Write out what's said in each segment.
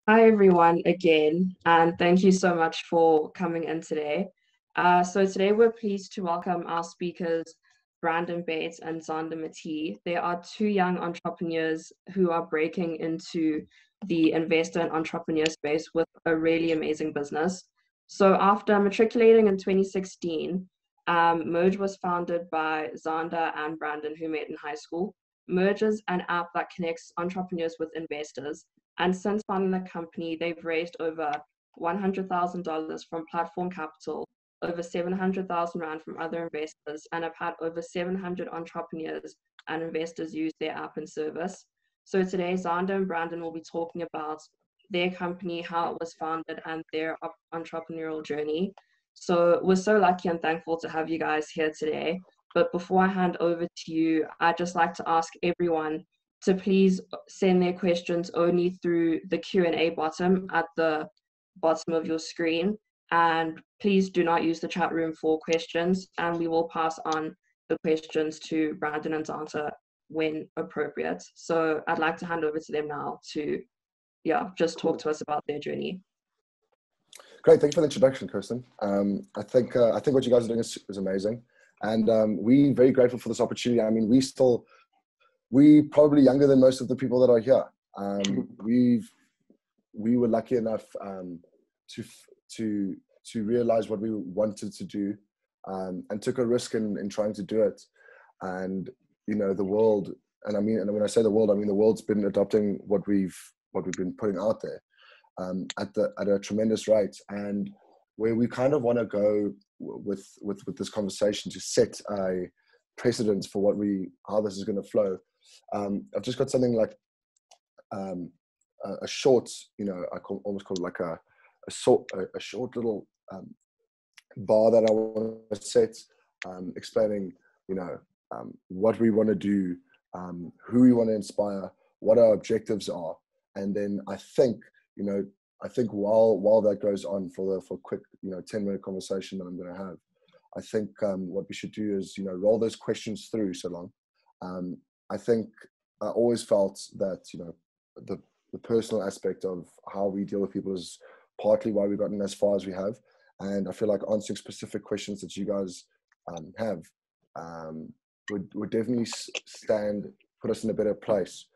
Hi everyone again, and thank you so much for coming in today. So today we're pleased to welcome our speakers, Brandon Bates and Zander Mati. They are two young entrepreneurs who are breaking into the investor and entrepreneur space with a really amazing business. So after matriculating in 2016, Merge was founded by Zander and Brandon, who met in high school. Merge is an app that connects entrepreneurs with investors, and since founding the company, they've raised over $100,000 from platform capital, over 700,000 Rand from other investors, and have had over 700 entrepreneurs and investors use their app and service. So today, Zander and Brandon will be talking about their company, how it was founded, and their entrepreneurial journey. So we're so lucky and thankful to have you guys here today. But before I hand over to you, I'd just like to ask everyone to please send their questions only through the Q&A bottom at the bottom of your screen. And please do not use the chat room for questions, and we will pass on the questions to Brandon and Zanta when appropriate. So I'd like to hand over to them now to, just talk to us about their journey. Great, thank you for the introduction, Kirsten. I think what you guys are doing is amazing, and we're very grateful for this opportunity. I mean, we probably younger than most of the people that are here. We were lucky enough to realize what we wanted to do, and took a risk in trying to do it. And the world, and when I say the world, I mean the world's been adopting what we've been putting out there at a tremendous rate. And where we kind of want to go with this conversation to set a precedent for how this is going to flow. I've just got something like a short, almost call it like a short little bar that I want to set, explaining, what we want to do, who we want to inspire, what our objectives are. And then I think while that goes on for a quick, 10-minute conversation that I'm going to have, I think what we should do is, roll those questions through so long. I think I always felt that, the personal aspect of how we deal with people is partly why we've gotten as far as we have. And I feel like answering specific questions that you guys have would definitely put us in a better place,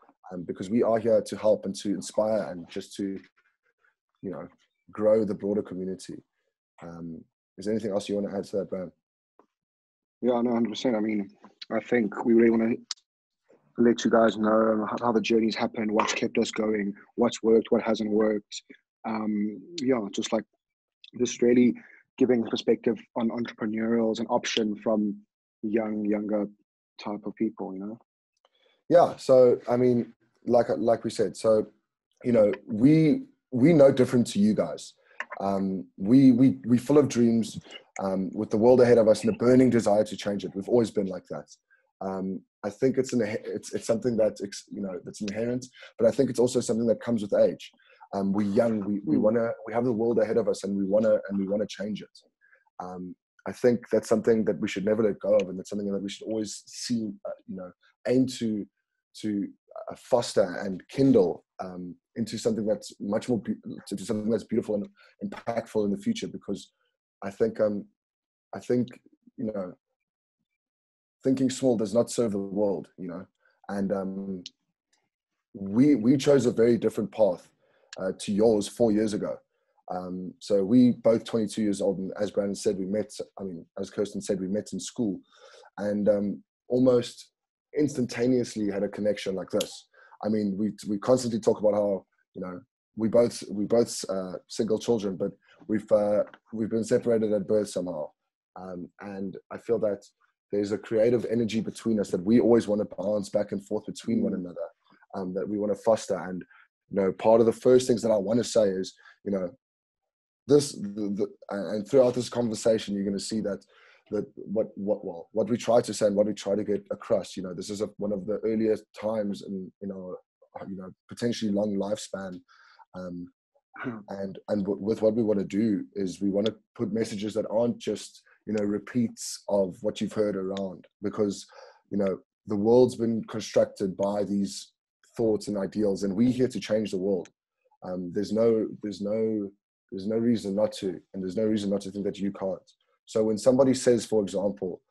because we are here to help and to inspire and just to, grow the broader community. Is there anything else you want to add to that, Ben? Yeah, no, 100%. I mean, I think we really want to let you guys know how the journey's happened, what's kept us going, what's worked, what hasn't worked. Just like this really giving perspective on entrepreneurial as an option from younger type of people, Yeah. So, I mean, like we said, so, we no different to you guys. We full of dreams, with the world ahead of us and a burning desire to change it. We've always been like that. I think it's something that's that's inherent, but I think it's also something that comes with age. We're young. We have the world ahead of us, and we wanna change it. I think that's something that we should never let go of, and that's something that we should always see, aim to foster and kindle into something that's much more to something that's beautiful and impactful in the future. Because I think thinking small does not serve the world, and we chose a very different path to yours 4 years ago. So we both 22 years old, and as Brandon said, as Kirsten said, we met in school, and almost instantaneously had a connection like this. I mean, we constantly talk about how, we both single children, but we've been separated at birth somehow, and I feel that there's a creative energy between us that we always want to bounce back and forth between one another, that we want to foster. And part of the first things that I want to say is, and throughout this conversation, you're going to see that what we try to say and what we try to get across. This is one of the earliest times in our potentially long lifespan, and with what we want to do is we want to put messages that aren't just repeats of what you've heard around, because the world's been constructed by these thoughts and ideals, and we're here to change the world. There's no reason not to, and there's no reason not to think that you can't. So when somebody says, for example,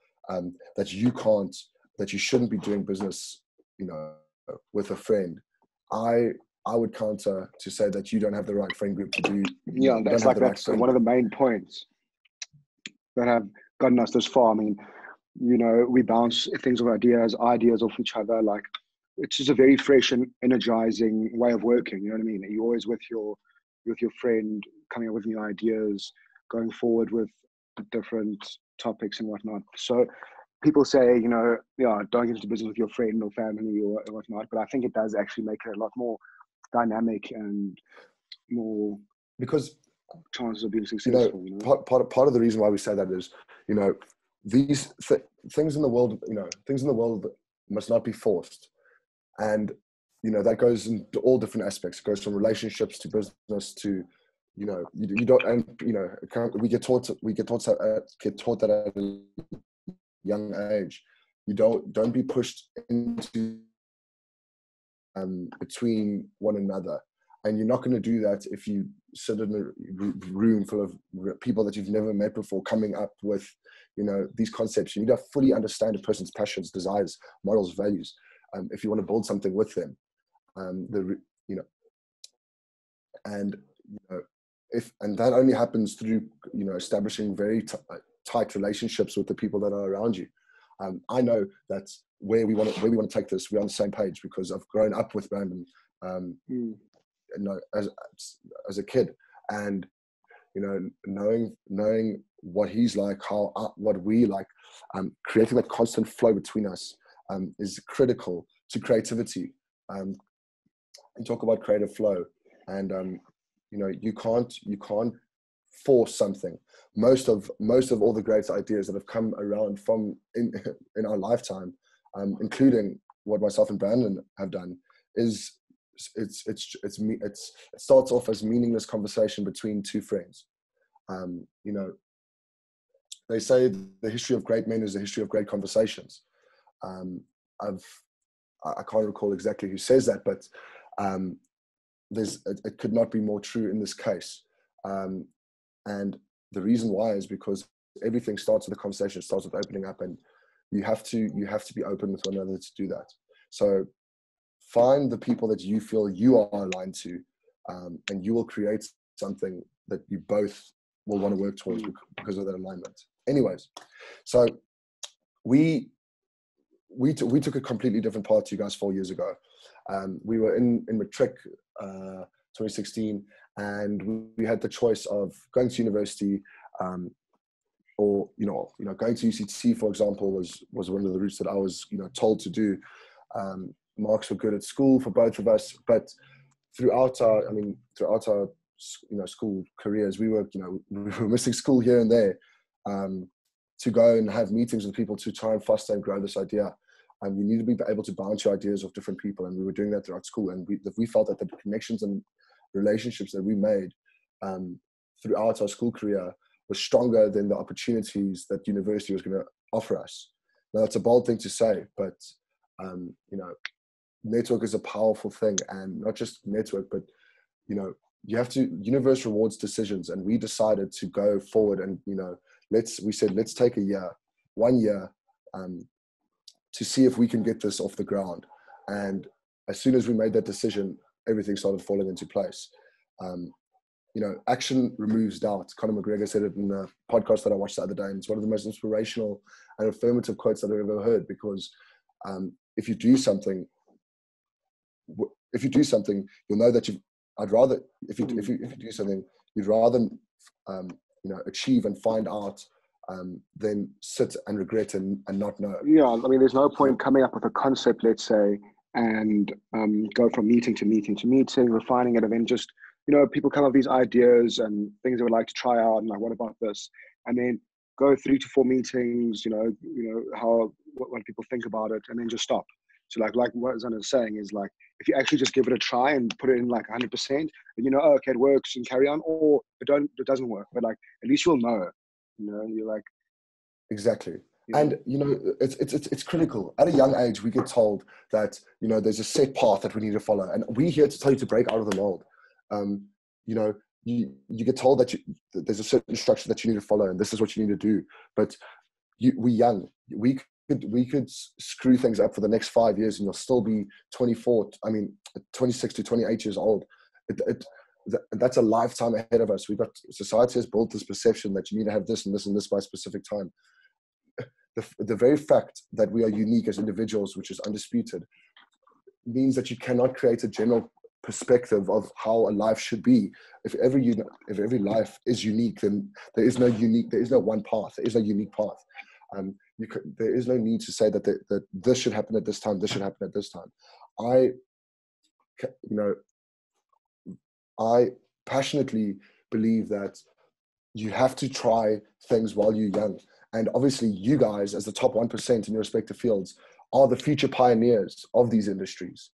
that you can't, that you shouldn't be doing business, with a friend, I would counter to say that you don't have the right friend group to do. Yeah, that's one of the main points that have gotten us this far. I mean, we bounce things of ideas off each other. Like, it's just a very fresh and energizing way of working. You know what I mean? You're always with your friend, coming up with new ideas, going forward with different topics and whatnot. So people say, don't get into business with your friend or family or whatnot, but I think it does actually make it a lot more dynamic and more, because chances of being successful. Part of the reason why we say that is, these things in the world, must not be forced, and that goes into all different aspects. It goes from relationships to business to, you don't, and we get taught that at a young age. You don't be pushed into between one another, and you're not going to do that if you sit in a room full of people that you've never met before, coming up with these concepts. You need to fully understand a person's passions, desires, morals, values, if you want to build something with them. And that only happens through establishing very tight relationships with the people that are around you. I know that where we want to take this, we're on the same page, because I've grown up with Brandon as a kid, and knowing what he's like, what we like, creating that constant flow between us is critical to creativity. And talk about creative flow, and you can't force something. Most of all the great ideas that have come around from in our lifetime, including what myself and Brandon have done, is it starts off as meaningless conversation between two friends. They say the history of great men is the history of great conversations. I can't recall exactly who says that, but it could not be more true in this case. And the reason why is because everything starts with a conversation, starts with opening up, and you have to be open with one another to do that. So find the people that you feel you are aligned to, and you will create something that you both will want to work towards because of that alignment. Anyways, so we took a completely different path to you guys 4 years ago. We were in Matric 2016, and we had the choice of going to university, or going to UCT, for example, was one of the routes that I was told to do. Marks were good at school for both of us, but throughout our school careers, we were missing school here and there, to go and have meetings with people to try and foster and grow this idea. And you need to be able to bounce your ideas off different people, and we were doing that throughout school. And we felt that the connections and relationships that we made throughout our school career were stronger than the opportunities that university was going to offer us. Now, that's a bold thing to say, but network is a powerful thing, and not just network, but universe rewards decisions. And we decided to go forward, and let's take 1 year, to see if we can get this off the ground. And as soon as we made that decision, everything started falling into place. Action removes doubt. Conor McGregor said it in a podcast that I watched the other day, and it's one of the most inspirational and affirmative quotes that I've ever heard, because if you do something, you'll know that if you do something, you'd rather achieve and find out than sit and regret and not know. Yeah, I mean, there's no point coming up with a concept, let's say, and go from meeting to meeting to meeting, refining it, and then just, people come up with these ideas and things they would like to try out, and like, what about this? And then go 3 to 4 meetings, what people think about it, and then just stop. So like what Zana is saying is, like, if you actually just give it a try and put it in like 100%, and okay, it works, and carry on, or it doesn't work, but like at least you'll know. You're like, exactly. And it's critical. At a young age, we get told that there's a set path that we need to follow, and we're here to tell you to break out of the mold. You know, you get told that there's a certain structure that you need to follow, and this is what you need to do. But we're young. We could screw things up for the next 5 years, and you'll still be 26 to 28 years old. That's a lifetime ahead of us. Society has built this perception that you need to have this and this and this by a specific time. The very fact that we are unique as individuals, which is undisputed, means that you cannot create a general perspective of how a life should be. If every life is unique, then there is no one path. There is no unique path. There is no need to say that this should happen at this time. This should happen at this time. I passionately believe that you have to try things while you're young. And obviously you guys, as the top 1% in your respective fields, are the future pioneers of these industries.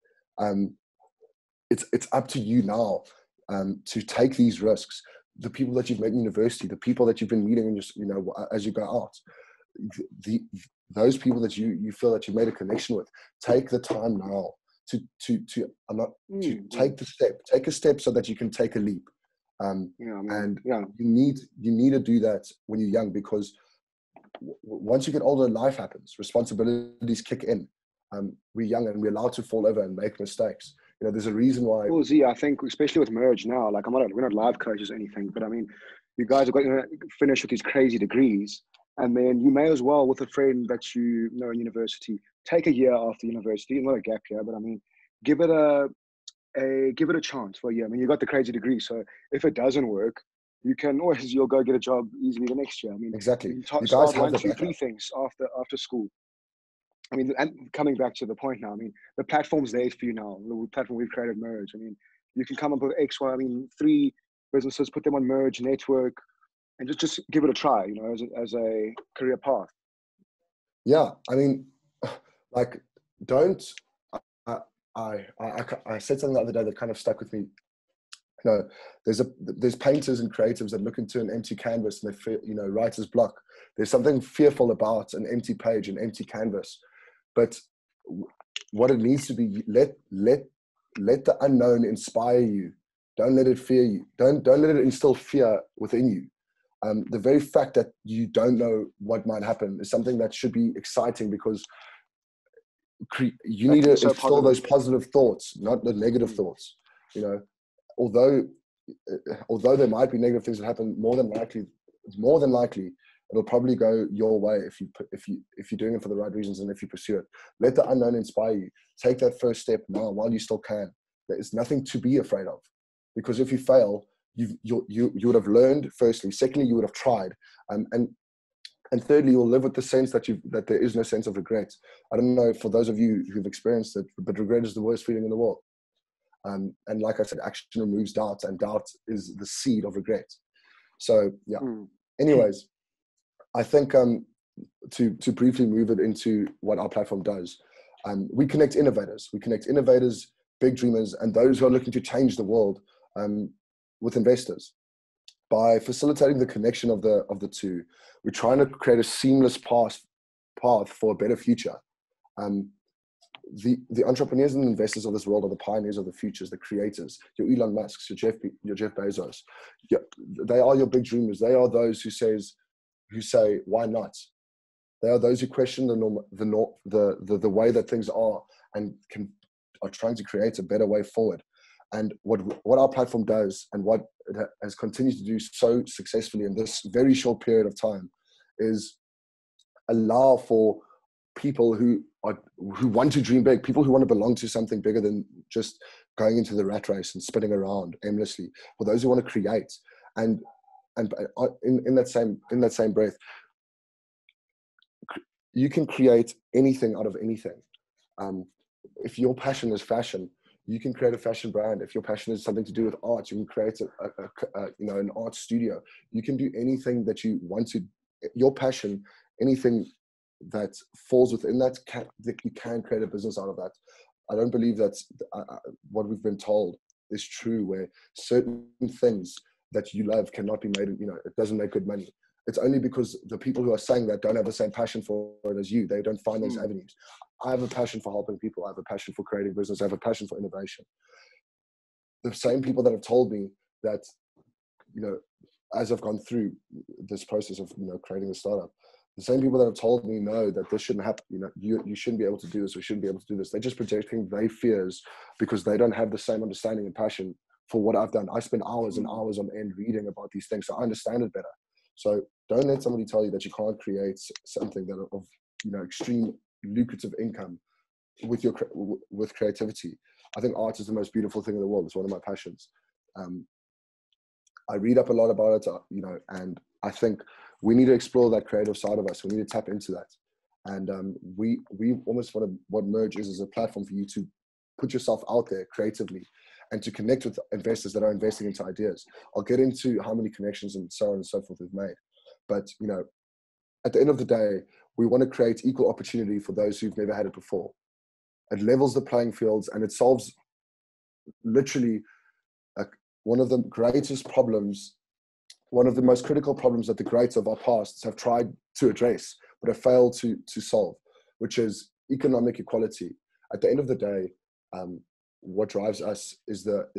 It's up to you now to take these risks. The people that you've met in university, the people that you've been meeting, as you go out, those people that you feel that you've made a connection with, take the time now to take the step. Take a step so that you can take a leap. You need to do that when you're young, because once you get older, life happens. Responsibilities kick in. We're young and we're allowed to fall over and make mistakes. There's a reason why. Well, Z, I think especially with Merge now, like we're not live coaches or anything, but I mean, you guys have got to finish with these crazy degrees, and then you may as well, with a friend that you know in university, take a year after university, not a gap year, but I mean, give it a chance for a year. I mean, you got the crazy degree, so if it doesn't work, you'll go get a job easily the next year. I mean, exactly. You start 1, 2, 3 things after school. I mean, and coming back to the point now, I mean, the platform's there for you now. The platform we've created, Merge. I mean, you can come up with 3 businesses, put them on Merge, network, and just give it a try, as a career path. Yeah, I mean, like, don't. I said something the other day that kind of stuck with me. There's painters and creatives that look into an empty canvas and they feel, writer's block. There's something fearful about an empty page, an empty canvas. But what it needs to be, let the unknown inspire you. Don't let it fear you. Don't let it instill fear within you. The very fact that you don't know what might happen is something that should be exciting, because you need to instill those positive thoughts, not the negative thoughts. Although there might be negative things that happen, more than likely it'll probably go your way if you're doing it for the right reasons and if you pursue it. Let the unknown inspire you. Take that first step now while you still can. There is nothing to be afraid of, because if you fail, you would have learned. Firstly, secondly, you would have tried, and thirdly, you'll live with the sense that there is no sense of regret. I don't know for those of you who've experienced it, but regret is the worst feeling in the world. And like I said, action removes doubt, and doubt is the seed of regret. So yeah. Anyways, I think to briefly move it into what our platform does, we connect innovators. We connect innovators, big dreamers, and those who are looking to change the world with investors. By facilitating the connection of the two, we're trying to create a seamless path for a better future. The entrepreneurs and investors of this world are the pioneers of the futures, the creators. Your Elon Musks, your Jeff Bezos. They are your big dreamers. They are those who say, why not? They are those who question the way that things are and are trying to create a better way forward. And what our platform does, and what it has continued to do so successfully in this very short period of time, is allow for people who want to dream big, people who want to belong to something bigger than just going into the rat race and spinning around aimlessly. For those who want to create, and in that same breath, you can create anything out of anything. If your passion is fashion, you can create a fashion brand. If your passion is something to do with art, you can create an art studio. You can do anything that you want to. Your passion, anything that falls within that you can create a business out of that. I don't believe that's what we've been told is true, where certain things that you love cannot be made. It doesn't make good money. It's only because the people who are saying that don't have the same passion for it as you. They don't find those avenues. I have a passion for helping people. I have a passion for creating business. I have a passion for innovation. the same people that have told me that, you know, as I've gone through this process of, you know, creating the startup, the same people that have told me, no, that this shouldn't happen, you know, you shouldn't be able to do this, or shouldn't be able to do this. They're just projecting their fears because they don't have the same understanding and passion for what I've done. I spend hours and hours on end reading about these things, so I understand it better. So don't let somebody tell you that you can't create something that of, you know, extreme lucrative income with your with creativity. I think art is the most beautiful thing in the world. It's one of my passions. I read up a lot about it, you know, and I think we need to explore that creative side of us. We need to tap into that. And we almost want to, what Merge is a platform for you to put yourself out there creatively and to connect with investors that are investing into ideas. I'll get into how many connections and so on and so forth we've made. But, you know, at the end of the day, we want to create equal opportunity for those who've never had it before. It levels the playing fields, and it solves literally one of the greatest problems, one of the most critical problems that the greats of our past have tried to address, but have failed to solve, which is economic equality. At the end of the day, what drives us is the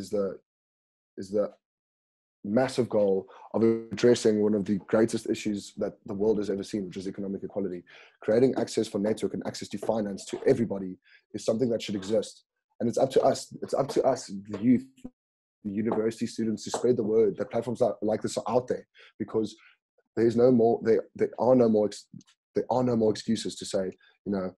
massive goal of addressing one of the greatest issues that the world has ever seen, which is economic equality. Creating access for network and access to finance to everybody is something that should exist. And it's up to us, the youth, the university students, to spread the word that platforms like this are out there, because there are no more excuses to say, you know,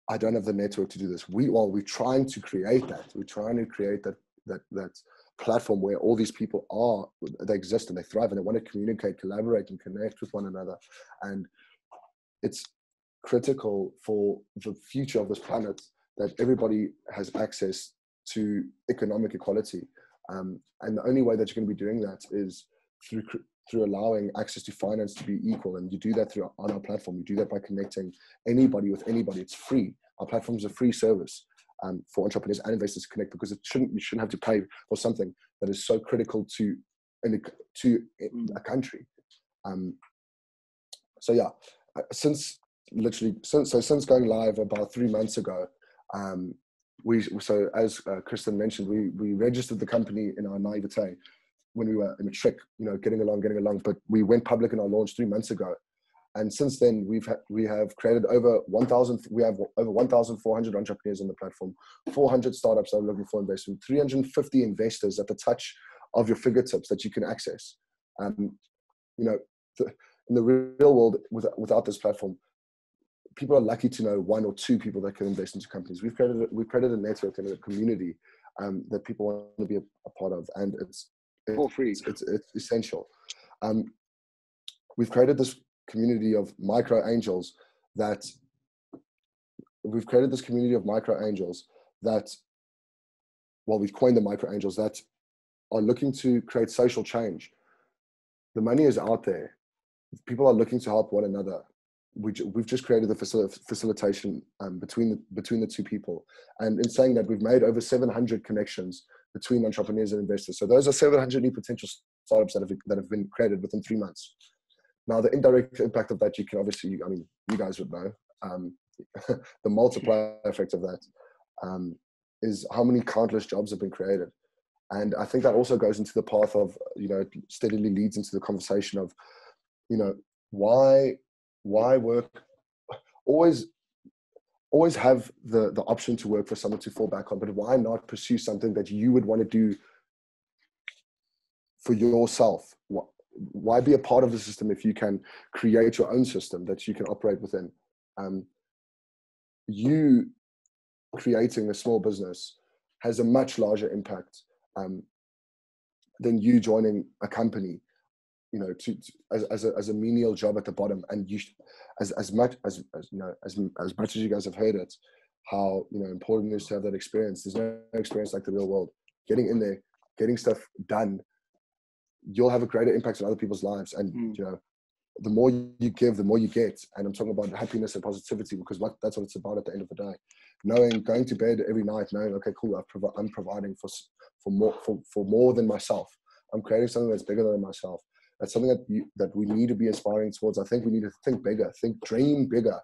I don't have the network to do this. We're trying to create that. We're trying to create that platform where all these people they exist and they thrive and they want to communicate, collaborate, and connect with one another. And it's critical for the future of this planet that everybody has access to economic equality. And the only way that you're going to be doing that is through allowing access to finance to be equal. And you do that on our platform. You do that by connecting anybody with anybody. It's free. Our platform is a free service for entrepreneurs and investors to connect, because you shouldn't have to pay for something that is so critical to a country. So yeah, since going live about 3 months ago, as Kristen mentioned, we registered the company in our naivete when we were in a trick, you know, getting along, but we went public in our launch 3 months ago. And since then, we have created over 1,000. We have over 1,400 entrepreneurs on the platform, 400 startups that are looking for investment, 350 investors at the touch of your fingertips that you can access. You know, in the real world, without this platform, people are lucky to know 1 or 2 people that can invest into companies. We've created a network and a community that people want to be a part of, and it's for free. It's essential. We've created this community of micro angels that we've coined the micro angels that are looking to create social change. The money is out there. People are looking to help one another. We've just created the facilitation between the 2 people. And in saying that, we've made over 700 connections between entrepreneurs and investors. So those are 700 new potential startups that have been created within 3 months. Now, the indirect impact of that, you can obviously, I mean, you guys would know, the multiplier effect of that is how many countless jobs have been created. And I think that also goes into the path of, you know, steadily leads into the conversation of, you know, why work, always have the option to work for someone to fall back on, but why not pursue something that you would want to do for yourself? Why be a part of the system if you can create your own system that you can operate within? You creating a small business has a much larger impact than you joining a company, you know, as a menial job at the bottom. And you, as much as you guys have heard it, how, you know, important it is to have that experience. There's no experience like the real world. Getting in there, getting stuff done, you'll have a greater impact on other people's lives. And you know, the more you give, the more you get. And I'm talking about happiness and positivity, because that's what it's about at the end of the day. Going to bed every night, knowing, okay, cool, I'm providing for more than myself. I'm creating something that's bigger than myself. That's something that we need to be aspiring towards. I think we need to think bigger, dream bigger,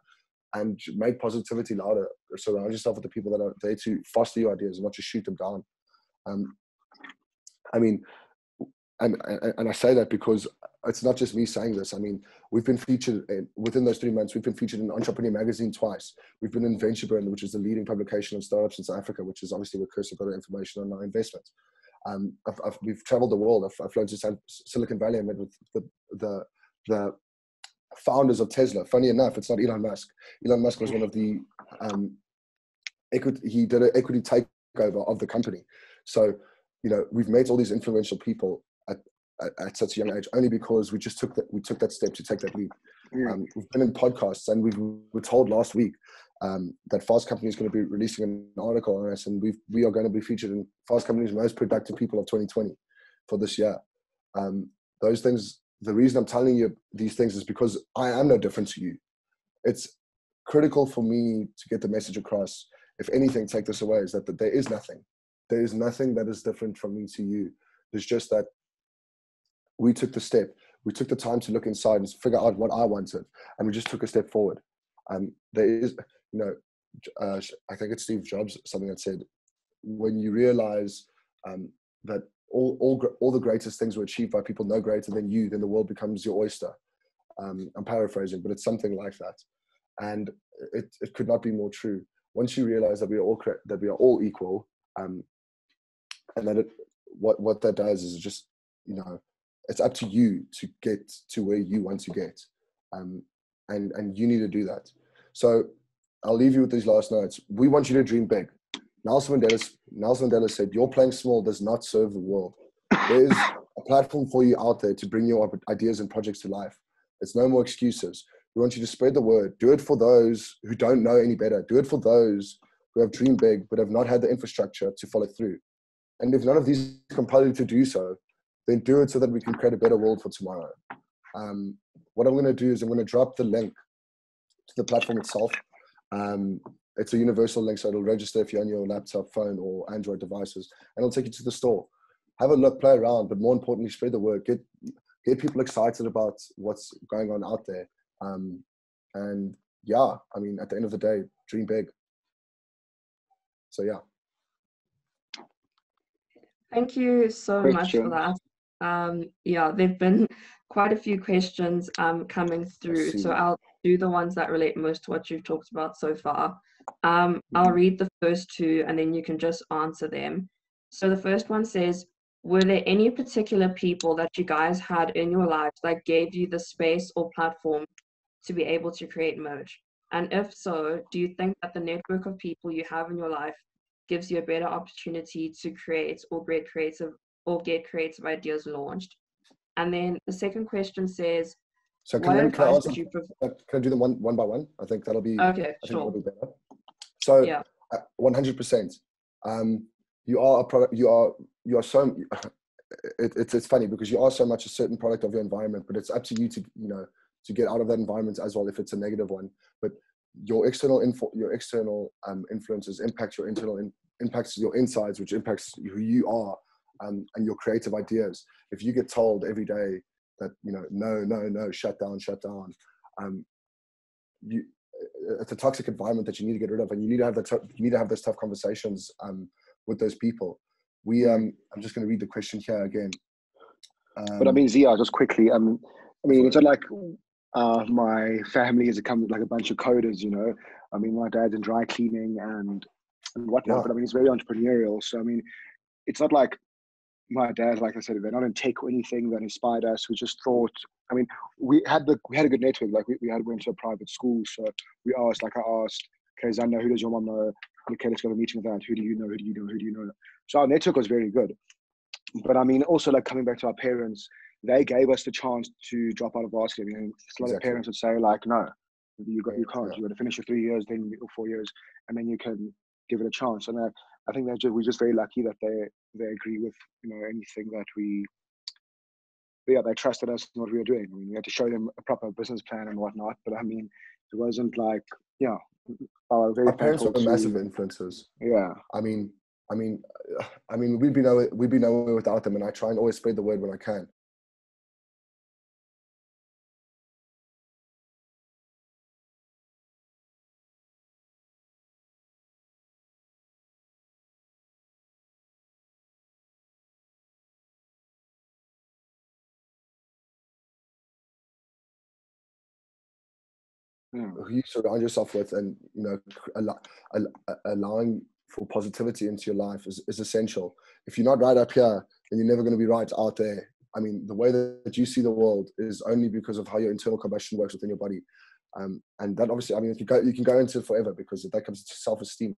and make positivity louder. Surround yourself with the people that are there to foster your ideas and not just shoot them down. I mean, and I say that because it's not just me saying this. I mean, we've been featured within those 3 months. We've been featured in Entrepreneur Magazine twice. We've been in VentureBurn, which is the leading publication of startups in South Africa, which is obviously where Chris got our information on our investments. We've traveled the world. I've flown to Silicon Valley and met with the founders of Tesla. Funny enough, it's not Elon Musk. Elon Musk was one of the he did an equity takeover of the company. So, you know, we've met all these influential people at such a young age only because we took that step to take that leap. We've been in podcasts, and we were told last week that Fast Company is going to be releasing an article on us, and we are going to be featured in Fast Company's most productive people of 2020 for this year. Those things, the reason I'm telling you these things is because I am no different to you. It's critical for me to get the message across. If anything, take this away, is that there is nothing. There is nothing that is different from me to you. There's just that we took the step. We took the time to look inside and figure out what I wanted, and we just took a step forward. There is, you know, I think it's Steve Jobs, something that said, when you realize that all the greatest things were achieved by people no greater than you, then the world becomes your oyster. I'm paraphrasing, but it's something like that. And it could not be more true. Once you realize that we are all equal, and that what that does is just, you know, it's up to you to get to where you want to get, and you need to do that. So I'll leave you with these last notes. We want you to dream big. Nelson Mandela said, "Your playing small does not serve the world." There is a platform for you out there to bring your ideas and projects to life. It's no more excuses. We want you to spread the word. Do it for those who don't know any better. Do it for those who have dreamed big but have not had the infrastructure to follow through. And if none of these compel you to do so, then do it so that we can create a better world for tomorrow. What I'm going to do is I'm going to drop the link to the platform itself. It's a universal link, so it'll register if you're on your laptop, phone, or Android devices, and it'll take you to the store. Have a look, play around, but more importantly, spread the word. Get people excited about what's going on out there. And yeah, I mean, at the end of the day, dream big. So yeah. Thank you so much for that. Yeah, there've been quite a few questions coming through, so I'll do the ones that relate most to what you've talked about so far. I'll read the first two and then you can just answer them. So the first one says, were there any particular people that you guys had in your lives that gave you the space or platform to be able to create Merge? And if so, do you think that the network of people you have in your life gives you a better opportunity to create or get creative ideas launched? And then the second question says, so can I do them one by one? I think that'll be okay. Sure. That'll be better. So yeah. 100%. You are a product. You are so. It's funny because you are so much a certain product of your environment, but it's up to you to, you know, to get out of that environment as well if it's a negative one. But your external influences impact your internal impacts your insides, which impacts who you are, and your creative ideas. If you get told every day that, you know, no, shut down, it's a toxic environment that you need to get rid of, and you need to have those tough conversations with those people. I'm just going to read the question here again. But I mean, Zia, just quickly, I mean, it's not like my family has come with like a bunch of coders, you know. I mean, my dad's in dry cleaning and whatnot, but I mean, he's very entrepreneurial. So I mean, it's not like my dad, like I said, they're not in tech or anything that inspired us. We just thought, I mean, we had a good network. Like we went to a private school, so we asked, like I asked, okay, Xander, who does your mom know? Okay, let's go to a meeting with that. Who do you know? Who do you know? Who do you know? So our network was very good. But I mean, also like coming back to our parents, they gave us the chance to drop out of varsity. I mean, a lot of parents would say like, no, you can't. You got to finish your 3 years, then or 4 years, and then you can give it a chance. And I think we're just very lucky that they agree with, you know, anything that they trusted us in what we were doing. I mean, we had to show them a proper business plan and whatnot. But I mean, it wasn't like, our parents were massive influences. Yeah. I mean, we'd be nowhere without them, and I try and always spread the word when I can. who you surround yourself with, and you know, allowing for positivity into your life is essential. If you're not right up here, then you're never going to be right out there. I mean, the way that you see the world is only because of how your internal combustion works within your body. And that obviously, I mean, you can go into it forever, because if that comes to self-esteem,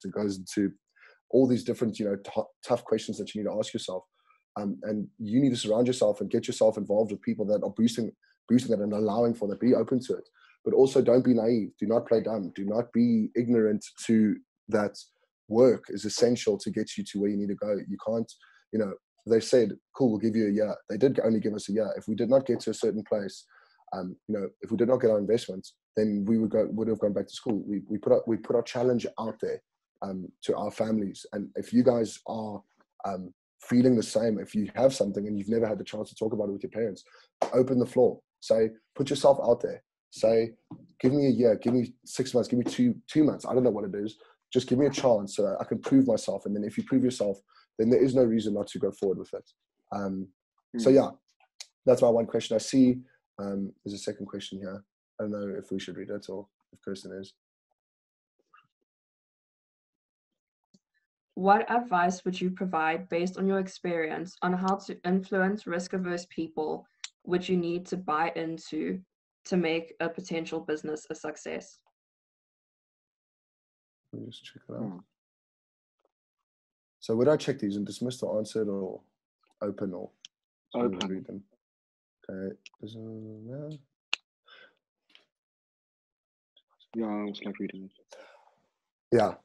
it goes into all these different, you know, tough questions that you need to ask yourself. And you need to surround yourself and get yourself involved with people that are boosting that and allowing for that. Be open to it, but also don't be naive. Do not play dumb. Do not be ignorant to that. Work is essential to get you to where you need to go. You can't, you know, they said, cool, we'll give you a year. They did only give us a year. If we did not get to a certain place, you know, if we did not get our investments, then we would have gone back to school. We put our challenge out there to our families. And if you guys are feeling the same, if you have something and you've never had the chance to talk about it with your parents, open the floor. Say, put yourself out there. Say, give me a year, give me 6 months, give me two months. I don't know what it is. Just give me a chance so that I can prove myself. And then if you prove yourself, then there is no reason not to go forward with it. So yeah, that's my one question. I see there's a second question here. I don't know if we should read it or if Kirsten is. What advice would you provide based on your experience on how to influence risk-averse people which you need to buy into to make a potential business a success? Let me just check it out. So would I check these and dismissed or answered or open or Open. read them? Okay. Yeah, I was like reading it. Yeah.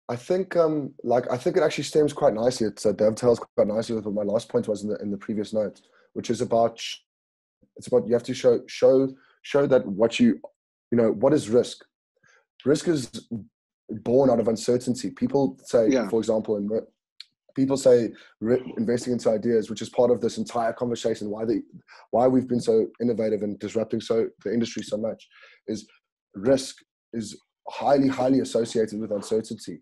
I think I think it actually stems quite nicely. It dovetails quite nicely with what my last point was in the previous note, which is about you have to show that what you know, what is risk. Risk is born out of uncertainty. People say, for example, people say investing into ideas, which is part of this entire conversation, why we've been so innovative and disrupting the industry so much, is risk is highly associated with uncertainty.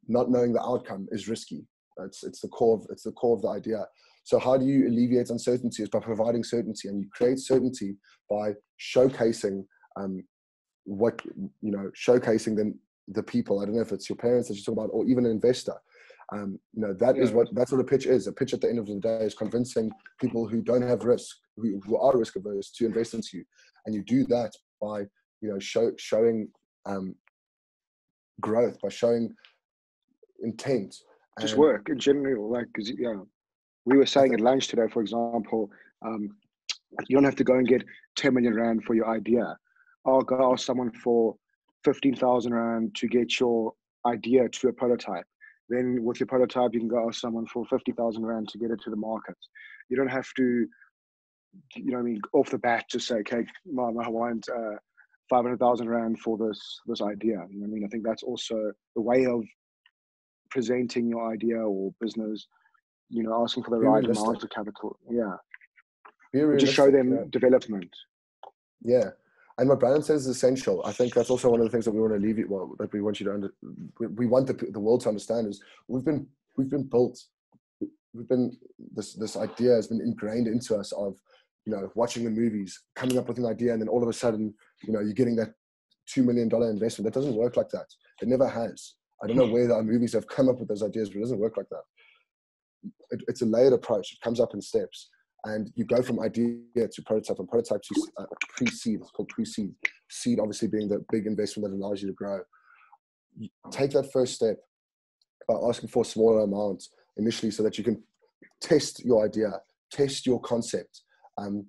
Not knowing the outcome is risky. It's the core of the idea. So how do you alleviate uncertainty? Is by providing certainty, and you create certainty by showcasing showcasing the people. I don't know if it's your parents that you talk about, or even an investor. That's what a pitch is. A pitch at the end of the day is convincing people who don't have risk, who are risk averse, to invest into you. And you do that by showing growth, by showing intent. Just work in general, because we were saying at lunch today, for example, you don't have to go and get 10 million rand for your idea. I'll go ask someone for 15,000 rand to get your idea to a prototype. Then with your prototype, you can go ask someone for 50,000 rand to get it to the market. You don't have to, off the bat just say, okay, Mom, I want 500,000 rand for this idea. I think that's also the way of presenting your idea or business, asking for the right amount of capital. Just show them development. Yeah. And what Brandon says is essential. I think that's also one of the things that we want to leave you, that we want you to we want the world to understand is we've been built. This idea has been ingrained into us of, watching the movies, coming up with an idea, and then all of a sudden, you're getting that $2 million investment. That doesn't work like that. It never has. I don't know where our movies have come up with those ideas, but it doesn't work like that. It's a layered approach. It comes up in steps. And you go from idea to prototype, and prototype to pre-seed. It's called pre-seed. Seed obviously being the big investment that allows you to grow. You take that first step by asking for a smaller amount initially, so that you can test your idea, test your concept. And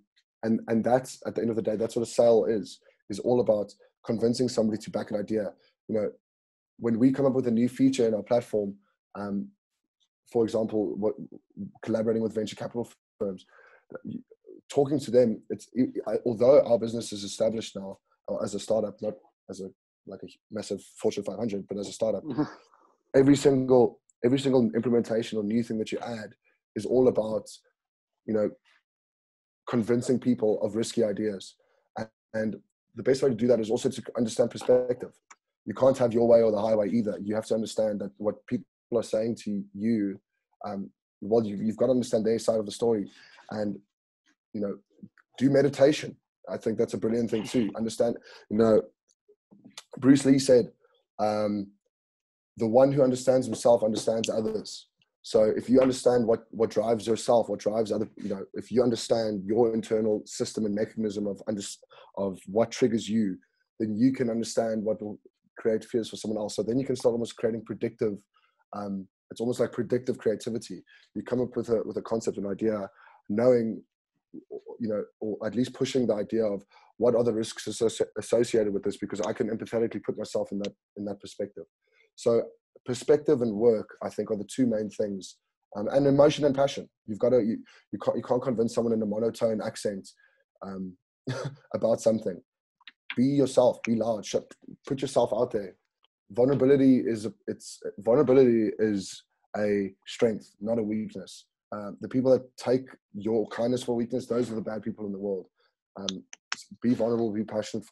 that's, at the end of the day, that's what a sale is all about convincing somebody to back an idea. When we come up with a new feature in our platform, for example, collaborating with venture capital firms, talking to them, although our business is established now as a startup, not as a massive Fortune 500, but as a startup, every single implementation or new thing that you add is all about, convincing people of risky ideas. And the best way to do that is also to understand perspective. You can't have your way or the highway either. You have to understand that what people are saying to you, you've got to understand their side of the story. And, do meditation. I think that's a brilliant thing too. Understand, Bruce Lee said, the one who understands himself understands others. So if you understand what drives yourself, what drives other, if you understand your internal system and mechanism of what triggers you, then you can understand what will create fears for someone else. So then you can start almost creating predictive. It's almost like predictive creativity. You come up with a concept, an idea, knowing, or at least pushing the idea of what are the risks associated with this, because I can empathetically put myself in that perspective. So perspective and work, I think, are the two main things, and emotion and passion. You can't convince someone in a monotone accent about something. Be yourself. Be large. Put yourself out there. Vulnerability is a strength, not a weakness. The people that take your kindness for weakness, those are the bad people in the world. Be vulnerable. Be passionate,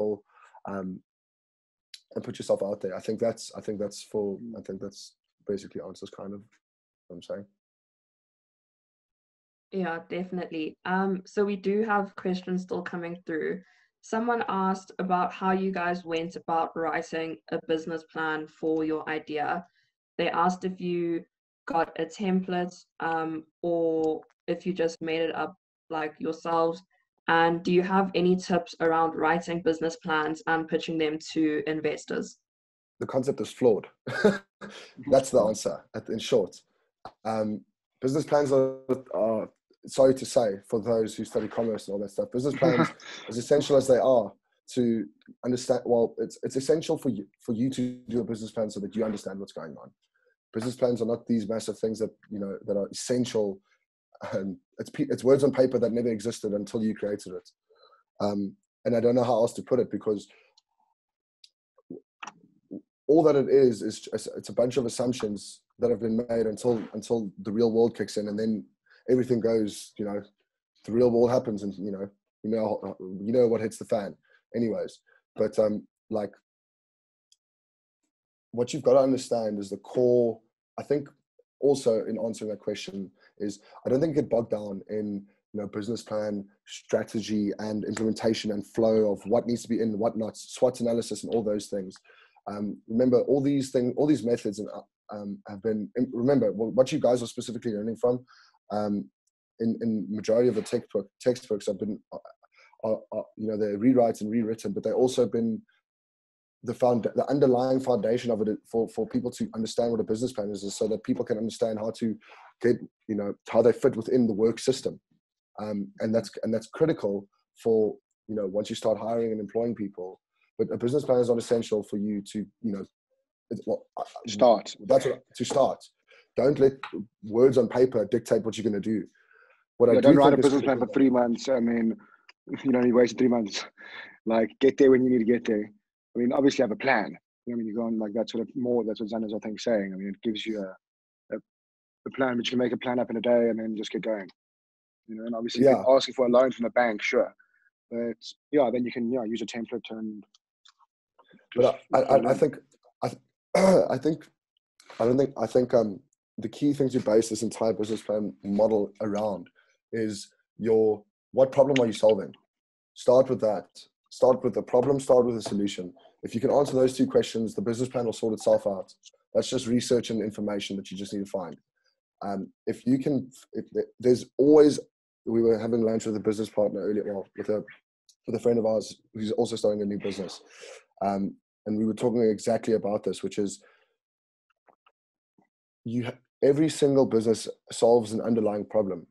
and put yourself out there. I think that's basically answers kind of what I'm saying. Yeah, definitely. So we do have questions still coming through. Someone asked about how you guys went about writing a business plan for your idea. They asked if you got a template, or if you just made it up like yourselves. And do you have any tips around writing business plans and pitching them to investors? The concept is flawed. That's the answer, in short. Business plans are, sorry to say, for those who study commerce and all that stuff, business plans, as essential as they are to understand, it's essential for you to do a business plan so that you understand what's going on. Business plans are not these massive things that are essential. It's words on paper that never existed until you created it. And I don't know how else to put it, because all that it is it's a bunch of assumptions that have been made until the real world kicks in, and then everything goes, the real world happens, and you know what hits the fan anyways. But what you've got to understand is the core. I think also in answering that question is, I don't think get bogged down in business plan, strategy, and implementation and flow of what needs to be in, what not, SWOT analysis, and all those things. Remember, all these methods have been. Remember what you guys are specifically learning from. In majority of the textbooks have been, they're rewrites and rewritten, but they've also been the underlying foundation of it for people to understand what a business plan is so that people can understand how to get, how they fit within the work system. And that's critical for, once you start hiring and employing people. But a business plan is not essential for you to, start. That's to start. Don't let words on paper dictate what you're going to do. Don't write a business plan for 3 months. I mean, you wasted 3 months. Like, get there when you need to get there. I mean, obviously have a plan. You go on like that's what Zan is, I think, saying. I mean, it gives you a plan, but you can make a plan up in a day and then just get going. And obviously asking for a loan from the bank, sure. But then you can use a template and. But I think the key thing to base this entire business plan model around is what problem are you solving? Start with that. Start with the problem, start with the solution. If you can answer those two questions, the business plan will sort itself out. That's just research and information that you just need to find. There's always, we were having lunch with a business partner earlier, with a friend of ours who's also starting a new business. And we were talking exactly about this, which is every single business solves an underlying problem.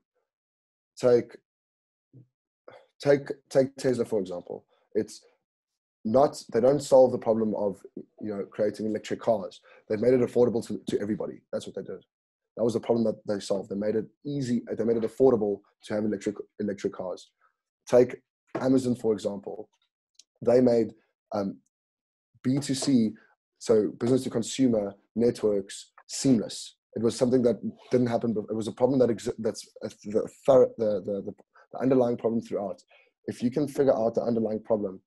Take Tesla, for example. They don't solve the problem of creating electric cars. They've made it affordable to everybody. That's what they did. That was the problem that they solved. They made it easy. They made it affordable to have electric cars. Take Amazon, for example. They made B2C, so business to consumer networks, seamless. It was something that didn't happen, but it was a problem that's the underlying problem throughout. If you can figure out the underlying problem,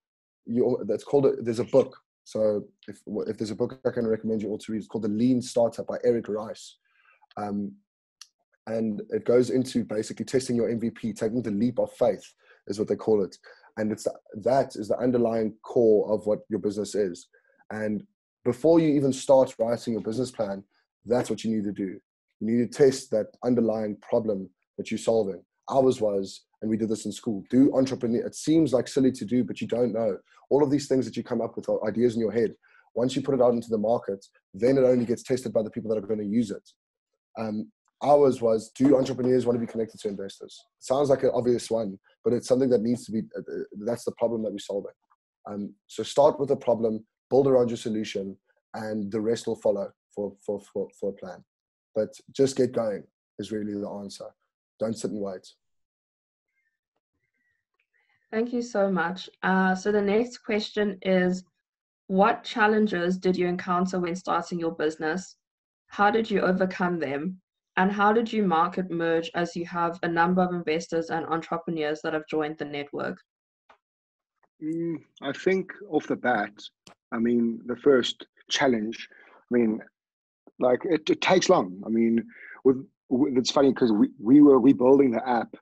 there's a book. So if there's a book I can recommend you all to read, it's called The Lean Startup by Eric Rice. and it goes into basically testing your MVP, taking the leap of faith is what they call it. And that is the underlying core of what your business is. And before you even start writing your business plan, that's what you need to do. You need to test that underlying problem that you're solving. Ours was, and we did this in school, do entrepreneur. It seems like silly to do, but you don't know. All of these things that you come up with are ideas in your head. Once you put it out into the market, then it only gets tested by the people that are going to use it. Ours was, do entrepreneurs want to be connected to investors? Sounds like an obvious one, but it's something that needs to be, that's the problem that we're solving. So start with a problem, build around your solution, and the rest will follow for a plan. But just get going is really the answer. Don't sit and wait. Thank you so much. So the next question is, what challenges did you encounter when starting your business? How did you overcome them? And how did you market Merge as you have a number of investors and entrepreneurs that have joined the network? I think off the bat, I mean, the first challenge, I mean, like it takes long. I mean, it's funny because we were rebuilding the app.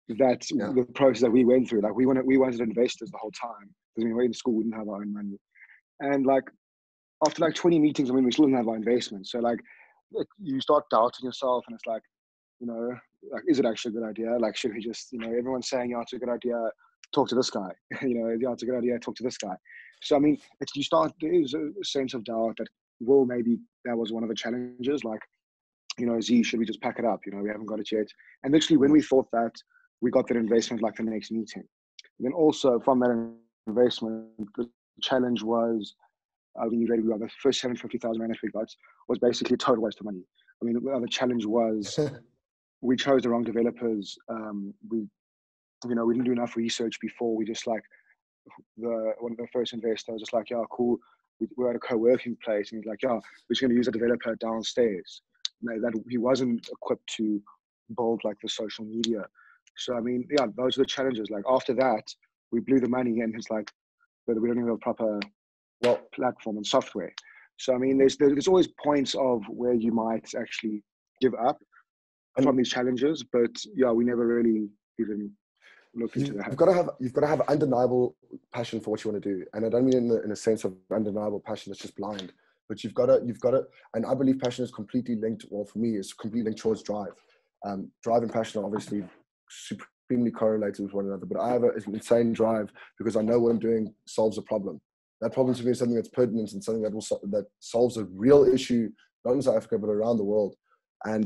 That's the process that we went through. Like we wanted investors the whole time because when we were in school, we didn't have our own money. And like after like 20 meetings, I mean, we still didn't have our investment. So like you start doubting yourself, and it's like, you know, like, is it actually a good idea? Like, should we just, you know, everyone's saying, yeah, it's a good idea, talk to this guy. You know, yeah, it's a good idea, talk to this guy. So I mean, there is a sense of doubt that, well, maybe that was one of the challenges. Like, you know, should we just pack it up? You know, we haven't got it yet. And literally, when we thought that, we got that investment like the next meeting. And then also from that investment, the challenge was, when you read about the first 750,000 rand we got was basically a total waste of money. I mean, the other challenge was we chose the wrong developers. We didn't do enough research before. We just like one of the first investors was just like, yeah, cool. We're at a co-working place, and he's like, yeah, we're just going to use a developer downstairs. That he wasn't equipped to build like the social media. So I mean, yeah, those are the challenges. Like after that, we blew the money, and it's like, but we don't even have a proper platform and software. So I mean, there's always points of where you might actually give up from these challenges, but yeah, we never really even looked into that. You've got to have undeniable passion for what you want to do, and I don't mean in a sense of undeniable passion that's just blind, but you've got to, and I believe passion is completely linked. Well, for me, it's completely linked towards drive. Drive and passion are obviously supremely correlated with one another, but I have an insane drive because I know what I'm doing solves a problem. That problem to me is something that's pertinent and something that solves a real issue, not in South Africa, but around the world. And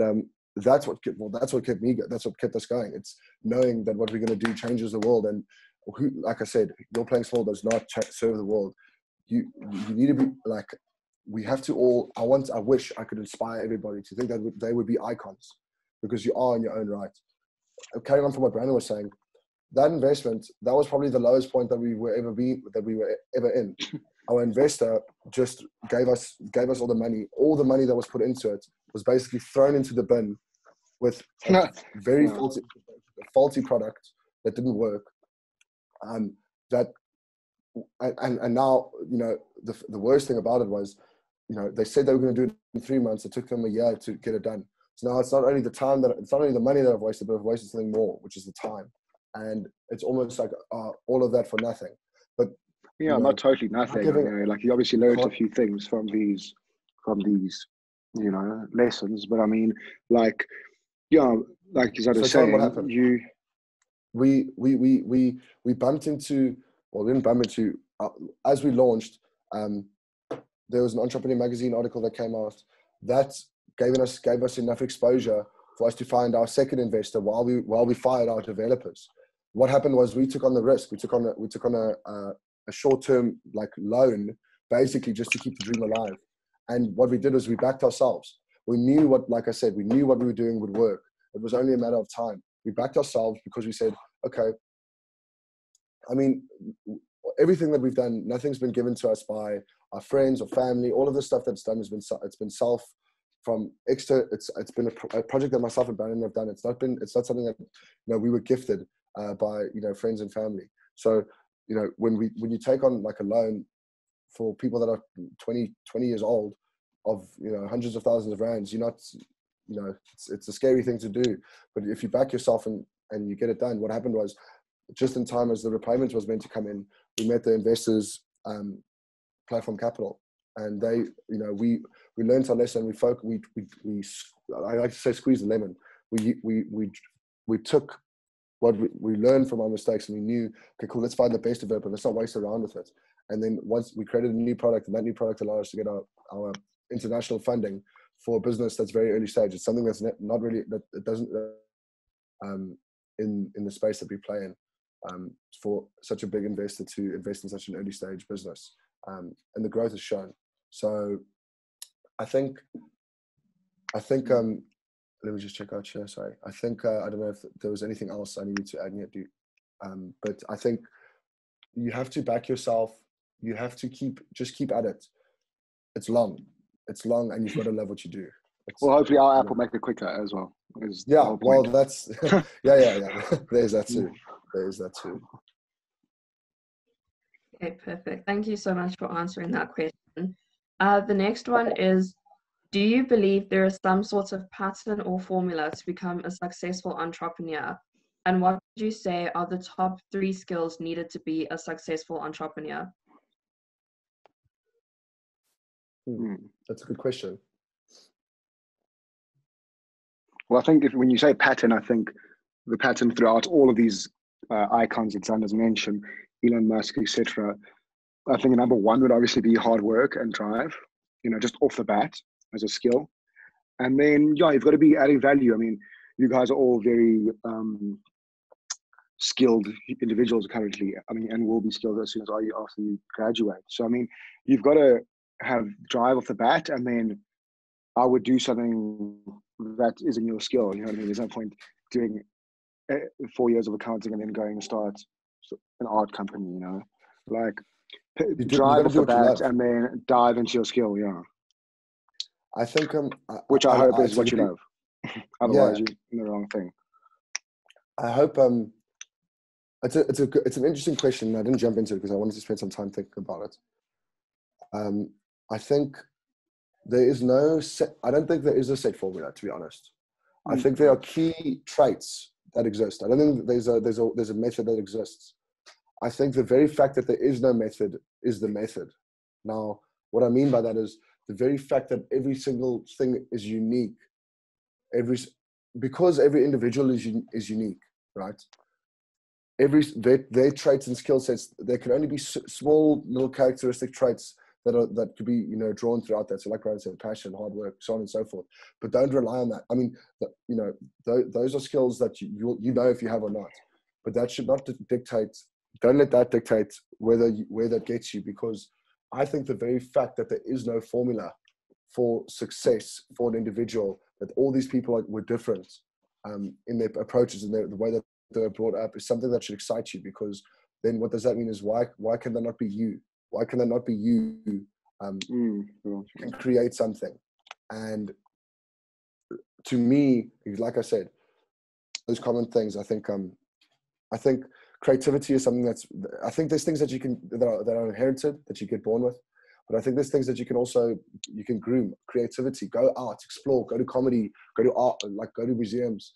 that's what kept us going. It's knowing that what we're going to do changes the world. And like I said, You're Playing Small does not serve the world. You need to be like, we have to all, I wish I could inspire everybody to think that they would be icons, because you are in your own right. Carrying on from what Brandon was saying, that investment, that was probably the lowest point that we were ever in. Our investor just gave us all the money. All the money that was put into it was basically thrown into the bin with a very faulty product that didn't work. And now, you know, the worst thing about it was, you know, they said they were going to do it in 3 months. It took them a year to get it done. So now it's not only the money that I've wasted, but I've wasted something more, which is the time. And it's almost like all of that for nothing. But yeah, not totally nothing. Like you obviously learned a few things from these, you know, lessons. But I mean, like, yeah, like as I was saying, what happened? We bumped into, well, we didn't bump into, as we launched, there was an Entrepreneur Magazine article that came out that gave us enough exposure for us to find our second investor while we fired our developers. What happened was we took on the risk. We took on a short-term like loan, basically just to keep the dream alive. And what we did was we backed ourselves. We knew what we were doing would work. It was only a matter of time. We backed ourselves because we said, okay, I mean, everything that we've done, nothing's been given to us by our friends or family. All of the stuff that's done it's been self from extra. It's been a project that myself and Brandon have done. It's not something that, you know, we were gifted by, you know, friends and family. So, you know, when you take on like a loan for people that are 20 years old of, you know, hundreds of thousands of rands, you know, it's a scary thing to do. But if you back yourself and you get it done, what happened was, just in time as the repayment was meant to come in, we met the investors, Platform Capital, and they, you know, we learned our lesson. I like to say squeeze the lemon. We took what we learned from our mistakes, and we knew, okay, cool, let's find the best of it, but let's not waste around with it. And then once we created a new product, and that new product allowed us to get our international funding for a business that's very early stage. It's something that's not really, that it doesn't in the space that we play in, for such a big investor to invest in such an early stage business, and the growth is shown. So I think let me just check out here. Sorry, I think I don't know if there was anything else I needed to add yet, but I think you have to back yourself. You have to keep at it. It's long, and you've got to love what you do. Well, hopefully our app will make it quicker as well. Yeah, well, that's yeah. There's that too. Okay, perfect. Thank you so much for answering that question. The next one is, do you believe there is some sort of pattern or formula to become a successful entrepreneur? And what would you say are the top 3 skills needed to be a successful entrepreneur? That's a good question. Well, I think when you say pattern, I think the pattern throughout all of these icons that Zander's mentioned, Elon Musk, etc. I think number 1 would obviously be hard work and drive, you know, just off the bat as a skill. And then, yeah, you've got to be adding value. I mean, you guys are all very skilled individuals currently. I mean, and will be skilled as soon as after you graduate. So, I mean, you've got to have drive off the bat, and then I would do something that isn't your skill. You know what I mean? There's no point doing 4 years of accounting and then going and start an art company, you know? Like, drive off the bat and then dive into your skill, yeah. I think which I hope is what you love. Otherwise, you're in the wrong thing. I hope it's an interesting question. I didn't jump into it because I wanted to spend some time thinking about it. I think there is I don't think there is a set formula, to be honest. I think there are key traits that exist. I don't think there's a method that exists. I think the very fact that there is no method is the method. Now, what I mean by that is the very fact that every single thing is unique. Because every individual is unique, right? Their traits and skill sets, there can only be small little characteristic traits that could be, you know, drawn throughout that. So like Ryan said, passion, hard work, so on and so forth. But don't rely on that. I mean, you know, those are skills that you know if you have or not. But that should not dictate. Don't let that dictate where that gets you, because I think the very fact that there is no formula for success for an individual, that all these people were different in their approaches and the way that they were brought up, is something that should excite you, because then what does that mean is why can that not be you? Why can that not be you? You can create something. And to me, like I said, those common things, I think creativity is something I think there's things that that are inherited, that you get born with. But I think there's things that you can groom. Creativity, go out, explore, go to comedy, go to art, like go to museums.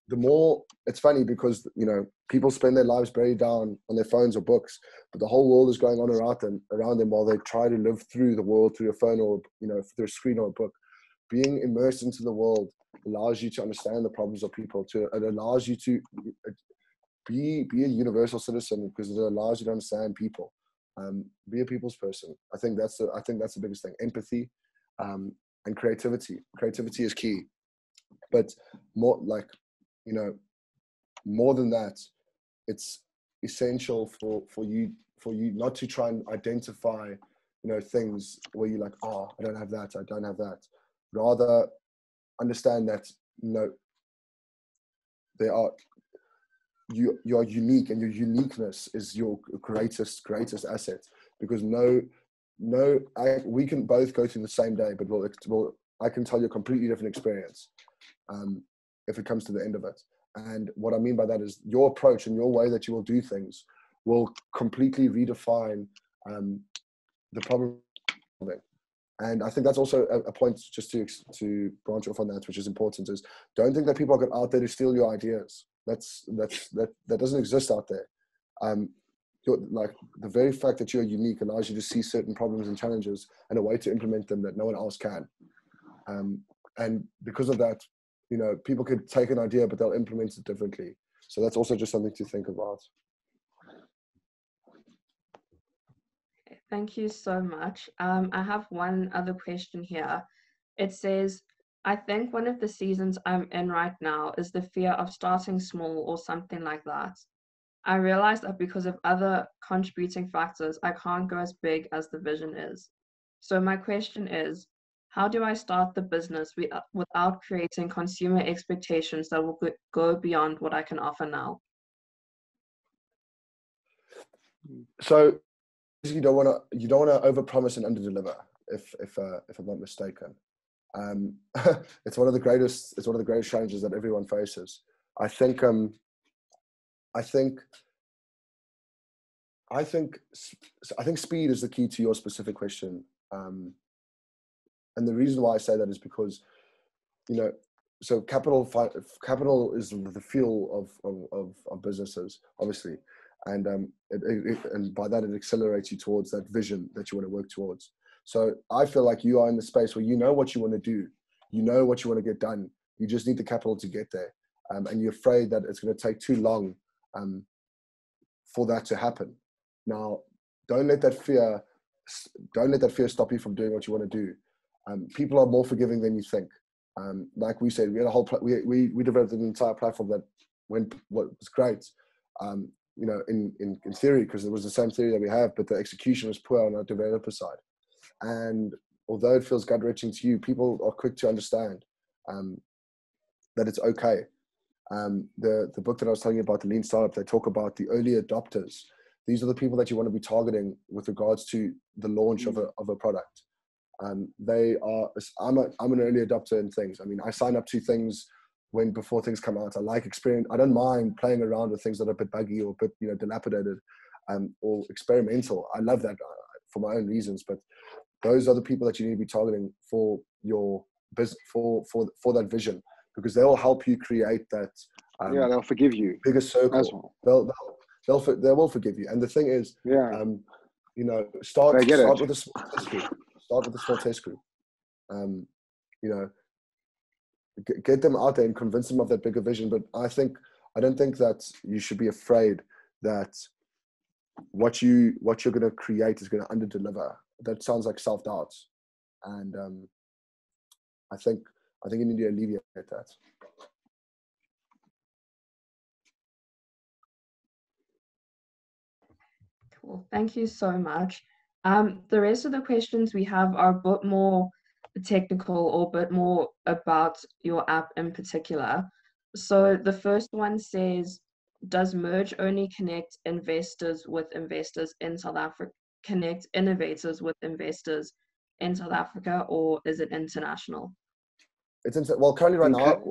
The more, it's funny because, you know, people spend their lives buried down on their phones or books, but the whole world is going on around them while they try to live through the world through a phone or, you know, through a screen or a book. Being immersed into the world allows you to understand the problems of people. It allows you to be a universal citizen, because it allows you to understand people. Be a people's person. I think that's the biggest thing. Empathy and creativity. Creativity is key, but more, like, you know, more than that, it's essential for you not to try and identify, you know, things where you're like, oh, I don't have that. Rather understand that, you know, you are unique, and your uniqueness is your greatest asset, because we can both go through the same day, but I can tell you a completely different experience if it comes to the end of it. And what I mean by that is your approach and your way that you will do things will completely redefine the problem. And I think that's also a point just to branch off on that, which is important, is don't think that people are out there to steal your ideas. That doesn't exist out there. Like the very fact that you're unique allows you to see certain problems and challenges and a way to implement them that no one else can. And because of that, you know, people could take an idea, but they'll implement it differently. So that's also just something to think about. Thank you so much. I have one other question here. It says, I think one of the seasons I'm in right now is the fear of starting small or something like that. I realize that because of other contributing factors, I can't go as big as the vision is. So my question is, how do I start the business without creating consumer expectations that will go beyond what I can offer now? So you don't want to overpromise and underdeliver. If I'm not mistaken, it's one of the greatest challenges that everyone faces. I think speed is the key to your specific question. And the reason why I say that is because, you know, so capital is the fuel of businesses, obviously. And and by that, it accelerates you towards that vision that you want to work towards. So I feel like you are in the space where you know what you want to do, you know what you want to get done. You just need the capital to get there, and you're afraid that it's going to take too long for that to happen. Now, don't let that fear stop you from doing what you want to do. People are more forgiving than you think. Like we said, we had a whole we developed an entire platform that was great. You know, in theory, because it was the same theory that we have, but the execution was poor on our developer side. And although it feels gut-wrenching to you, people are quick to understand that it's okay. The book that I was telling you about, the Lean Startup, they talk about the early adopters. These are the people that you want to be targeting with regards to the launch of a product. I'm an early adopter in things. I mean, I sign up to things before things come out. I like experience. I don't mind playing around with things that are a bit buggy or a bit, you know, dilapidated, or experimental. I love that for my own reasons. But those are the people that you need to be targeting for your business, for that vision, because they'll help you create that. They'll forgive you. Bigger circle. Well. They will forgive you. And the thing is, you know, start with a small test group. Start with a small test group. You know, get them out there and convince them of that bigger vision. But I don't think that you should be afraid that what you're going to create is going to underdeliver. That sounds like self-doubt, and I think you need to alleviate that. Cool. Thank you so much. The rest of the questions we have are a bit more technical or a bit more about your app in particular. So the first one says, does Merge only connect investors with investors in South Africa, connect innovators with investors in South Africa, or is it international? It's well, currently right now,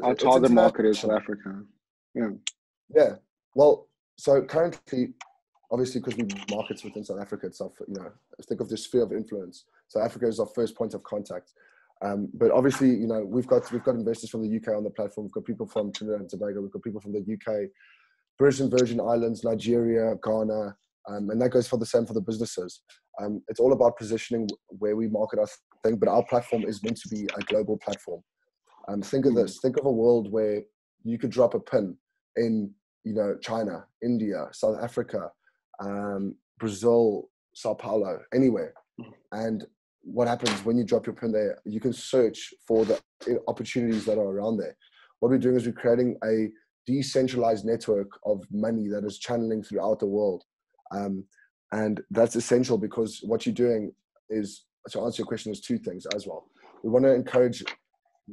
our target market is South Africa. Yeah. Well, so currently, obviously, because we market within South Africa itself, you know, think of the sphere of influence. South Africa is our first point of contact. But obviously, you know, we've got investors from the UK on the platform. We've got people from Trinidad and Tobago. We've got people from the UK, British and Virgin Islands, Nigeria, Ghana, and that goes for the same for the businesses. It's all about positioning where we market our thing, but our platform is meant to be a global platform. Think of this. Think of a world where you could drop a pin in, you know, China, India, South Africa, Brazil, Sao Paulo, anywhere. And what happens when you drop your pin there? You can search for the opportunities that are around there. What we're doing is we're creating a decentralized network of money that is channeling throughout the world. And that's essential because what you're doing is, to answer your question, is two things as well. We want to encourage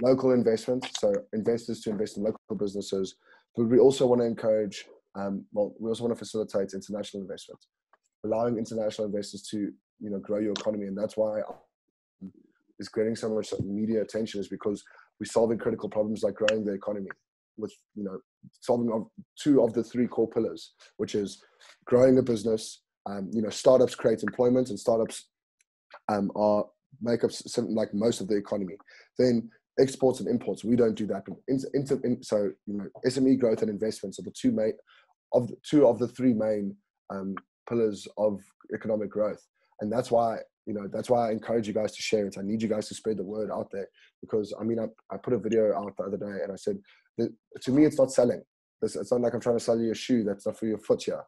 local investment, so investors to invest in local businesses, but we also want to encourage, we also want to facilitate international investment, allowing international investors to, you know, grow your economy. And that's why it's getting so much media attention, is because we're solving critical problems like growing the economy with, you know, solving two of the three core pillars, which is growing a business. You know, startups create employment, and startups are make up something like most of the economy. Then exports and imports, we don't do that. So SME growth and investments are the two of the three main pillars of economic growth, and that's why I encourage you guys to share it. I need you guys to spread the word out there, because I put a video out the other day and I said that, to me, it's not selling. It's not like I'm trying to sell you a shoe that's not for your foot here.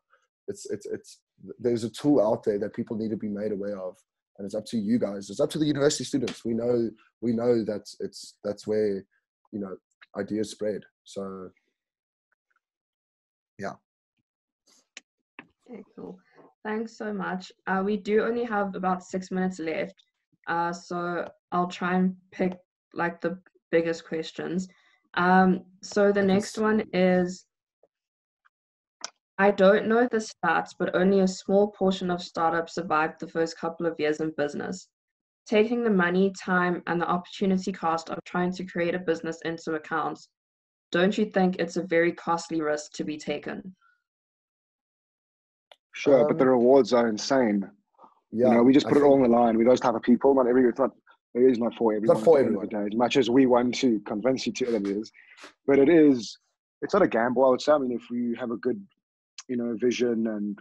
There's a tool out there that people need to be made aware of, and it's up to you guys. It's up to the university students. We know that that's where ideas spread. So yeah. Okay, cool. Thanks so much. We do only have about 6 minutes left, so I'll try and pick like the biggest questions. So the next one is, I don't know the stats, but only a small portion of startups survived the first couple of years in business. Taking the money, time, and the opportunity cost of trying to create a business into account, don't you think it's a very costly risk to be taken? Sure, but the rewards are insane. Yeah, we just put it all on the line. We're those type of people. Not every. It is not for everyone. Not for everyone. As much as we want to convince you to, it is. But it is. It's not a gamble, I would say. I mean, if you have a good, vision and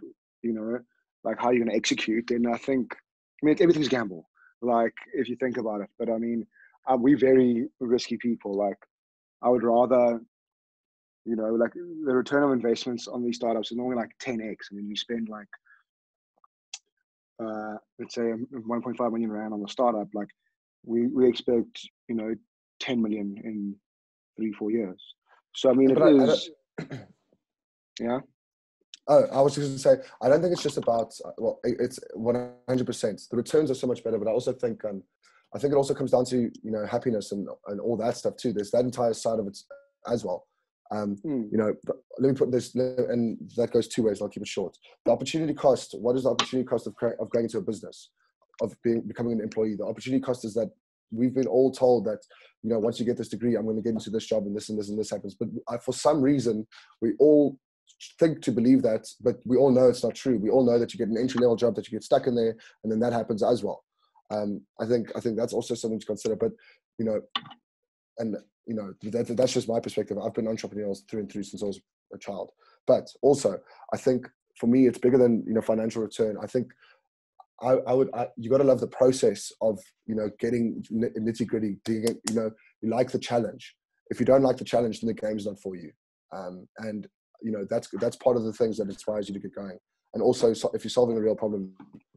like how you're going to execute, then I think. Everything's gamble. Like if you think about it. But I mean, we're very risky people. Like I would rather. Like the return of investments on these startups is normally like 10x. I mean, you spend like, let's say 1.5 million rand on the startup. Like we expect, 10 million in 3-4 years. So, I mean, yeah. Oh, I was just going to say, I don't think it's just about, it's 100%. The returns are so much better, but I also think, I think it also comes down to, happiness and all that stuff too. There's that entire side of it as well. Let me put this, and that goes two ways. I'll keep it short. The opportunity cost. What is the opportunity cost of going into a business, of becoming an employee? The opportunity cost is that we've been all told that, once you get this degree, I'm going to get into this job and this and this and this happens. But for some reason, we all think to believe that, but we all know it's not true. We all know that you get an entry-level job, that you get stuck in there, and then that happens as well. I think that's also something to consider. But that's just my perspective. I've been entrepreneurial through and through since I was a child. But also, I think for me, it's bigger than financial return. I think you got to love the process of getting nitty gritty. You like the challenge. If you don't like the challenge, then the game's not for you. And that's part of the things that inspires you to get going. And also, if you're solving a real problem,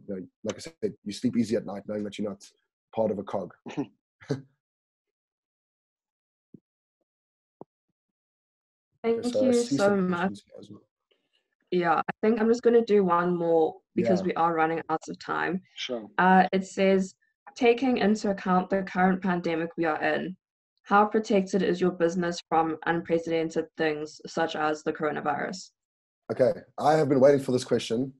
like I said, you sleep easy at night knowing that you're not part of a cog. Thank you so much. Yeah, I think I'm just going to do one more because we are running out of time. Sure. It says, taking into account the current pandemic we are in, how protected is your business from unprecedented things such as the coronavirus? Okay, I have been waiting for this question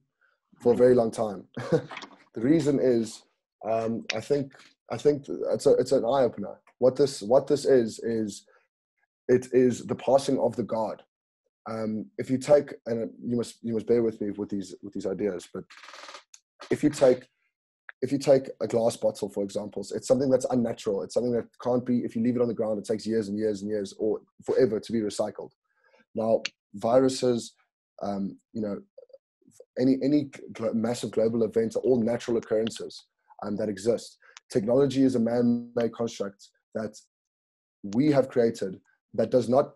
for a very long time. The reason is, I think it's an eye opener. What this is it is the passing of the guard. If you take, and you must bear with me with these ideas, but if you take a glass bottle, for example, it's something that's unnatural. It's something that can't be, if you leave it on the ground, it takes years and years and years or forever to be recycled. Now, viruses, any massive global events are all natural occurrences that exist. Technology is a man-made construct that we have created that does not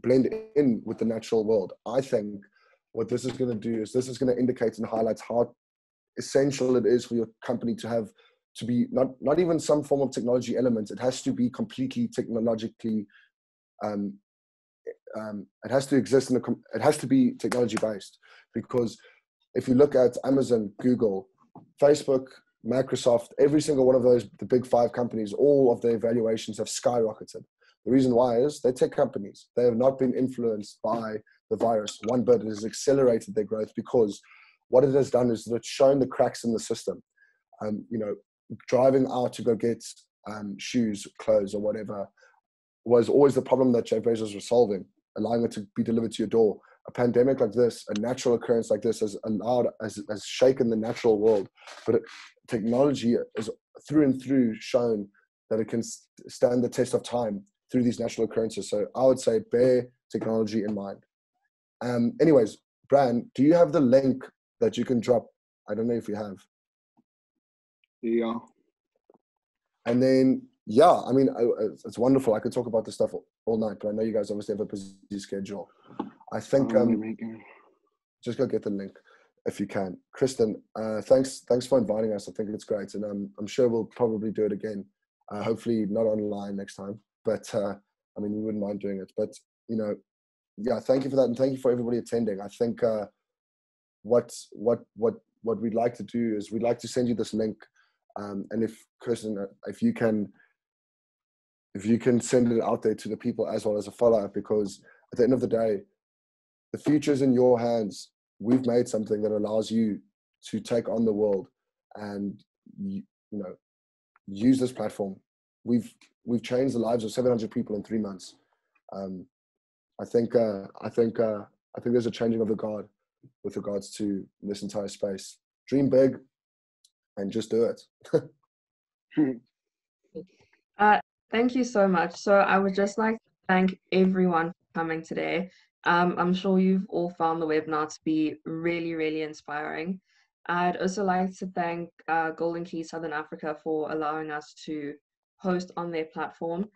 blend in with the natural world. I think what this is going to do is this is going to indicate and highlight how essential it is for your company to be not even some form of technology element. It has to be completely technologically, it has to exist it has to be technology based, because if you look at Amazon, Google, Facebook, Microsoft, every single one of those, the big 5 companies, all of their valuations have skyrocketed. The reason why is they're tech companies. They have not been influenced by the virus one bit. It has accelerated their growth because what it has done is that it's shown the cracks in the system. Driving out to go get shoes, clothes, or whatever was always the problem that Jeff Bezos was solving, allowing it to be delivered to your door. A pandemic like this, a natural occurrence like this has shaken the natural world. But technology through and through shown that it can stand the test of time through these natural occurrences. So I would say bear technology in mind. Anyways, Bran, do you have the link that you can drop? I don't know if you have. Yeah. And then, yeah, I mean, it's wonderful. I could talk about this stuff all night, but I know you guys obviously have a busy schedule. I think just go get the link if you can. Kristen, thanks for inviting us. I think it's great, and I'm sure we'll probably do it again. Hopefully not online next time, but I mean, we wouldn't mind doing it. But yeah, thank you for that, and thank you for everybody attending. I think what we'd like to do is we'd like to send you this link, and if Kristen, if you can send it out there to the people as well as a follow-up, because at the end of the day, the future's in your hands. We've made something that allows you to take on the world and use this platform. We've changed the lives of 700 people in 3 months. I think there's a changing of the guard with regards to this entire space. Dream big and just do it. Thank you so much. So I would just like to thank everyone for coming today. I'm sure you've all found the webinar to be really, really inspiring. I'd also like to thank Golden Key Southern Africa for allowing us to host on their platform.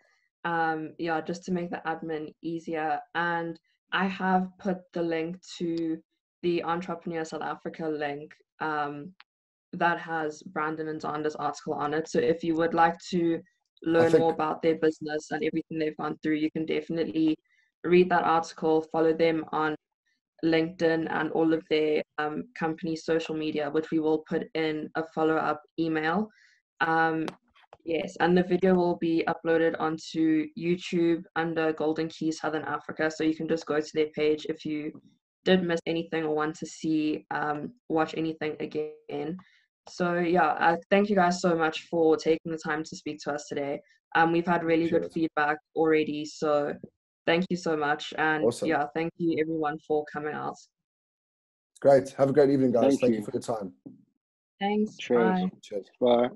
Yeah, just to make the admin easier. And I have put the link to the Entrepreneur South Africa link that has Brandon and Zonda's article on it. So if you would like to learn more about their business and everything they've gone through, you can definitely read that article, follow them on LinkedIn and all of their company social media, which we will put in a follow-up email. Yes, and the video will be uploaded onto YouTube under Golden Key Southern Africa, so you can just go to their page if you did miss anything or want to see watch anything again. So yeah, thank you guys so much for taking the time to speak to us today. We've had really good feedback already, so thank you so much. And awesome. Yeah, thank you everyone for coming out. Great. Have a great evening, guys. Thank you for your time. Thanks. Cheers. Bye. Cheers. Bye.